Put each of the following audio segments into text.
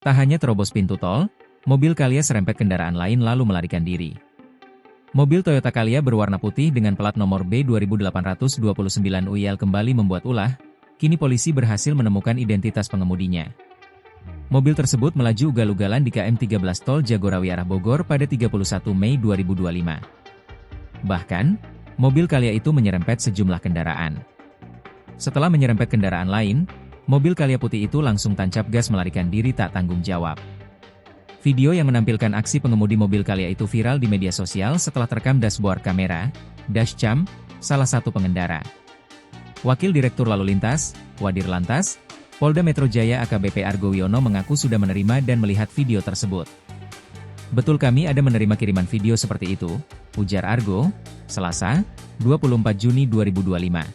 Tak hanya terobos pintu tol, mobil Calya serempet kendaraan lain lalu melarikan diri. Mobil Toyota Calya berwarna putih dengan plat nomor B2829UIL kembali membuat ulah, kini polisi berhasil menemukan identitas pengemudinya. Mobil tersebut melaju ugal-ugalan di KM 13 Tol Jagorawi arah Bogor pada 31 Mei 2025. Bahkan, mobil Calya itu menyerempet sejumlah kendaraan. Setelah menyerempet kendaraan lain, mobil Calya putih itu langsung tancap gas melarikan diri tak tanggung jawab. Video yang menampilkan aksi pengemudi mobil Calya itu viral di media sosial setelah terekam dashboard kamera, dashcam, salah satu pengendara. Wakil Direktur Lalu Lintas, Wadir Lantas, Polda Metro Jaya AKBP Argo Wiono mengaku sudah menerima dan melihat video tersebut. Betul, kami ada menerima kiriman video seperti itu, ujar Argo, Selasa, 24 Juni 2025.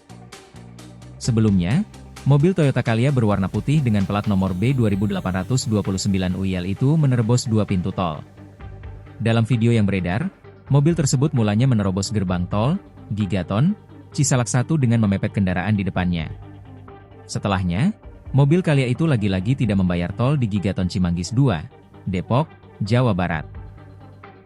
Sebelumnya, mobil Toyota Calya berwarna putih dengan plat nomor B2829UIL itu menerobos dua pintu tol. Dalam video yang beredar, mobil tersebut mulanya menerobos gerbang tol, Gigaton, Cisalak 1 dengan memepet kendaraan di depannya. Setelahnya, mobil Calya itu lagi-lagi tidak membayar tol di Gigaton Cimanggis 2, Depok, Jawa Barat.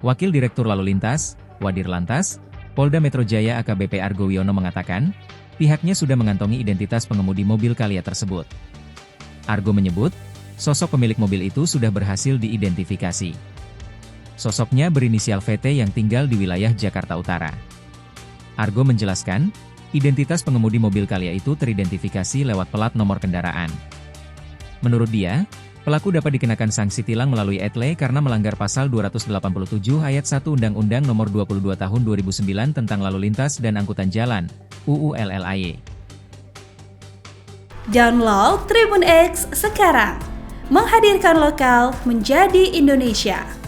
Wakil Direktur Lalu Lintas, Wadir Lantas, Polda Metro Jaya AKBP Argo Wiono mengatakan, pihaknya sudah mengantongi identitas pengemudi mobil Calya tersebut. Argo menyebut, sosok pemilik mobil itu sudah berhasil diidentifikasi. Sosoknya berinisial VT yang tinggal di wilayah Jakarta Utara. Argo menjelaskan, identitas pengemudi mobil Calya itu teridentifikasi lewat plat nomor kendaraan. Menurut dia, pelaku dapat dikenakan sanksi tilang melalui etle karena melanggar pasal 287 ayat 1 Undang-Undang Nomor 22 Tahun 2009 tentang Lalu Lintas dan Angkutan Jalan, UU LLAY. Download Tribun X sekarang, menghadirkan lokal menjadi Indonesia.